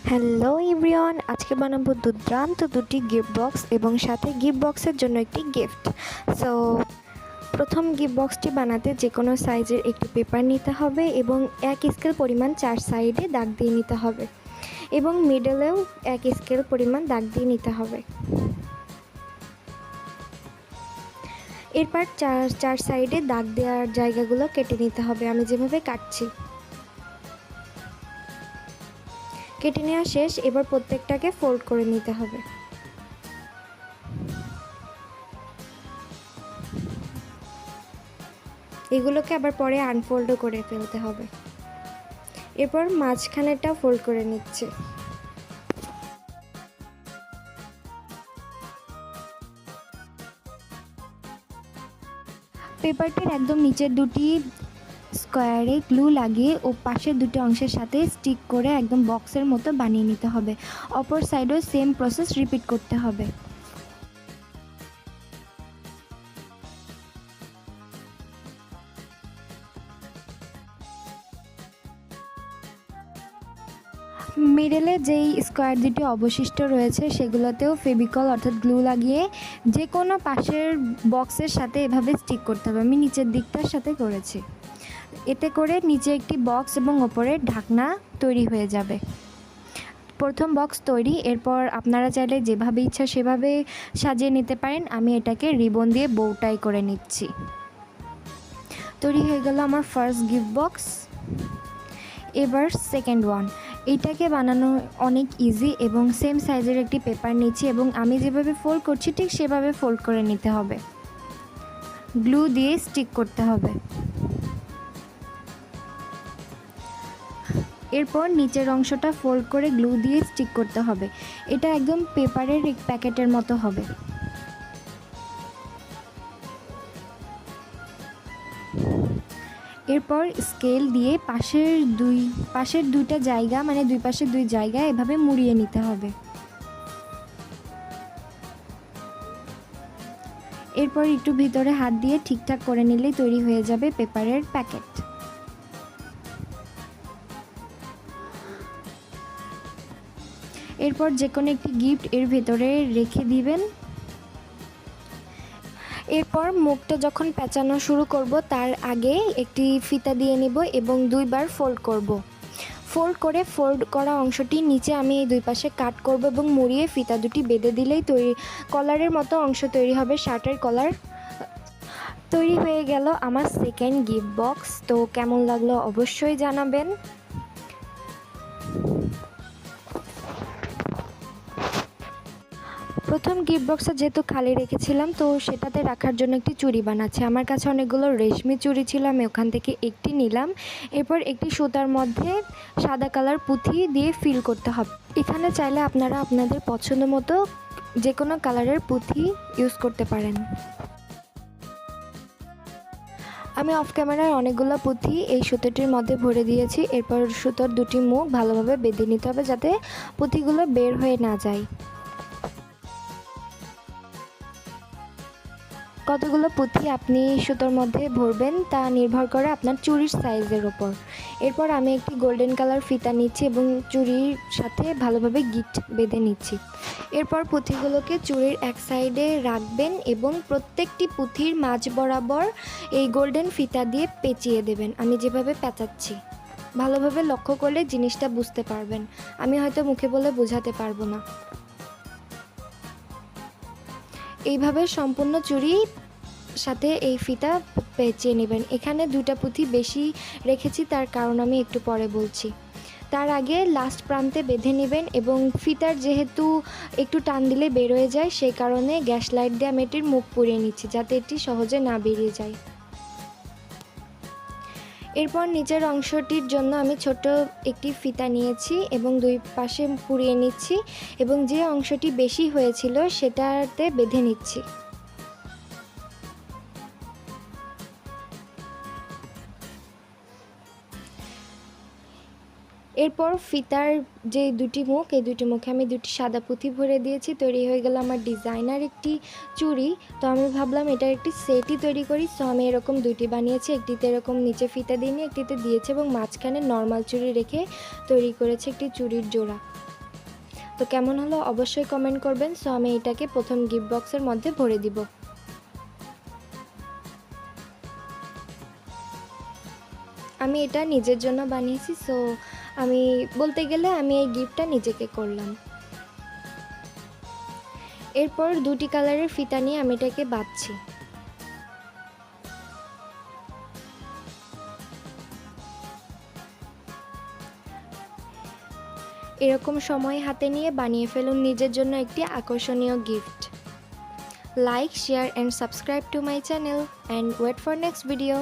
Hello everyone, আজকে বানাবো দুর্দান্ত দুটি গিফট বক্স এবং সাথে গিফট বক্সের জন্য একটি গিফট। সো প্রথম গিফট বক্সটি বানাতে যে কোনো সাইজের একটি পেপার নিতে হবে এবং এক স্কেল পরিমাণ 4 সাইডে দাগ দিয়ে নিতে হবে এবং মিডলেও এক স্কেল পরিমাণ দাগ দিয়ে নিতে হবে। এরপর চার সাইডে দাগ দেওয়ার জায়গাগুলো কেটে নিতে হবে, আমি যেভাবে কাটছি। কেটে নেওয়া শেষ। এবার প্রত্যেকটাকে ফোল্ড করে নিতে হবে। এগুলোকে আবার পরে আনফোল্ডও করে ফেলতে হবে। এরপর মাঝখানেরটা ফোল্ড করে নিচ্ছে। পেপারটির একদম নিচের দুটি স্কোয়ারে গ্লু লাগিয়ে ও পাশের দুটি অংশের সাথে স্টিক করে একদম বক্সের মতো বানিয়ে নিতে হবে। অপর সাইডেও সেম প্রসেস রিপিট করতে হবে। মিডলে যেই স্কোয়ার দুটি অবশিষ্ট রয়েছে সেগুলোতেও ফেভিকল অর্থাৎ গ্লু লাগিয়ে যে কোনো পাশের বক্সের সাথে এভাবে স্টিক করতে হবে। আমি নিচের দিকটার সাথে করেছি। এতে করে নিচে একটি বক্স এবং ওপরে ঢাকনা তৈরি হয়ে যাবে। প্রথম বক্স তৈরি। এরপর আপনারা চাইলে যেভাবে ইচ্ছা সেভাবে সাজিয়ে নিতে পারেন। আমি এটাকে রিবন দিয়ে বো টাই করে নিচ্ছি। তৈরি হয়ে গেল আমার ফার্স্ট গিফট বক্স। এবার সেকেন্ড ওয়ান। এইটাকে বানানো অনেক ইজি এবং সেম সাইজের একটি পেপার নিচ্ছি এবং আমি যেভাবে ফোল্ড করছি ঠিক সেভাবে ফোল্ড করে নিতে হবে। গ্লু দিয়ে স্টিক করতে হবে। এরপর নিচের অংশটা ফোল্ড করে গ্লু দিয়ে স্টিক করতে হবে। এটা একদম পেপারের এক প্যাকেটের মতো হবে। এরপর স্কেল দিয়ে পাশের দুইটা জায়গা মানে দুই পাশের দুই জায়গা এভাবে মুড়িয়ে নিতে হবে। এরপর একটু ভিতরে হাত দিয়ে ঠিকঠাক করে নিলেই তৈরি হয়ে যাবে পেপারের প্যাকেট। এরপর যে কোনো একটি গিফট এর ভেতরে রেখে দিবেন। এরপর মুখটা যখন পেঁচানো শুরু করব তার আগে একটি ফিতা দিয়ে নিব এবং দুইবার ফোল্ড করব। ফোল্ড করা অংশটি নিচে আমি এই দুই পাশে কাট করব এবং মুড়িয়ে ফিতা দুটি বেঁধে দিলেই কলারের মতো অংশ তৈরি হবে। শার্টের কলার তৈরি হয়ে গেল আমার সেকেন্ড গিফট বক্স। তো কেমন লাগলো অবশ্যই জানাবেন। প্রথম গিফট বক্সটা যেহেতু খালি রেখেছিলাম তো সেটাতে রাখার জন্য একটি চুড়ি বানাচ্ছি। আমার কাছে অনেকগুলো রেশমি চুড়ি ছিল, আমি ওখান থেকে একটি নিলাম। এরপর একটি সুতার মধ্যে সাদা কালার পুঁথি দিয়ে ফিল করতে হবে। এখানে চাইলে আপনারা আপনাদের পছন্দ মতো যে কোনো কালারের পুঁথি ইউজ করতে পারেন। আমি অফ ক্যামেরায় অনেকগুলো পুঁথি এই সুতোটির মধ্যে ভরে দিয়েছি। এরপর সুতোর দুটি মুখ ভালোভাবে বেঁধে নিতে হবে যাতে পুঁথিগুলো বের হয়ে না যায়। কতগুলো পুঁথি আপনি সুতোর মধ্যে ভরবেন তা নির্ভর করে আপনার চুড়ির সাইজের ওপর। এরপর আমি একটি গোল্ডেন কালার ফিতা নিচ্ছি এবং চুড়ির সাথে ভালোভাবে গিট বেঁধে নিচ্ছি। এরপর পুঁথিগুলোকে চুড়ির এক সাইডে রাখবেন এবং প্রত্যেকটি পুঁথির মাঝ বরাবর এই গোল্ডেন ফিতা দিয়ে পেঁচিয়ে দেবেন। আমি যেভাবে পেঁচাচ্ছি ভালোভাবে লক্ষ্য করলে জিনিসটা বুঝতে পারবেন। আমি হয়তো মুখে বলে বোঝাতে পারবো না। এইভাবে সম্পূর্ণ চুড়ি সাথে এই ফিতা পেঁচিয়ে নেবেন। এখানে দুটা পুঁথি বেশি রেখেছি, তার কারণ আমি একটু পরে বলছি। তার আগে লাস্ট প্রান্তে বেঁধে নেবেন এবং ফিতার যেহেতু একটু টান দিলে বেরোয় যায় সেই কারণে গ্যাস লাইট দিয়ে আমি এটির মুখ পুড়িয়ে নিচ্ছি যাতে এটি সহজে না বেরিয়ে যায়। এরপর নিচের অংশটির জন্য আমি ছোট একটি ফিতা নিয়েছি এবং দুই পাশে পুড়িয়ে নিচ্ছি এবং যে অংশটি বেশি হয়েছিল সেটাতে বেঁধে নিচ্ছি। এরপর ফিতার যে দুটি মুখ এই দুটি মুখে আমি দুটি সাদা পুঁথি ভরে দিয়েছি। তৈরি হয়ে গেল আমার ডিজাইনার একটি চুড়ি। তো আমি ভাবলাম এটার একটি সেটই তৈরি করি। সো আমি এরকম দুটি বানিয়েছি, একটিতে এরকম নিচে ফিতা দিয়ে একটিতে দিয়েছি এবং মাঝখানে নর্মাল চুড়ি রেখে তৈরি করেছি একটি চুড়ির জোড়া। তো কেমন হলো অবশ্যই কমেন্ট করবেন। সো আমি এটাকে প্রথম গিফট বক্সের মধ্যে ভরে দিব। আমি এটা নিজের জন্য বানিয়েছি, সো আমি বলতে গেলে আমি এই গিফটটা নিজেকে করলাম। এরপর দুটি কালারের ফিতা নিয়ে আমি এটাকে বাঁধছি। এরকম সময় হাতে নিয়ে বানিয়ে ফেলুন নিজের জন্য একটি আকর্ষণীয় gift. Like, share and subscribe to my channel and wait for next video.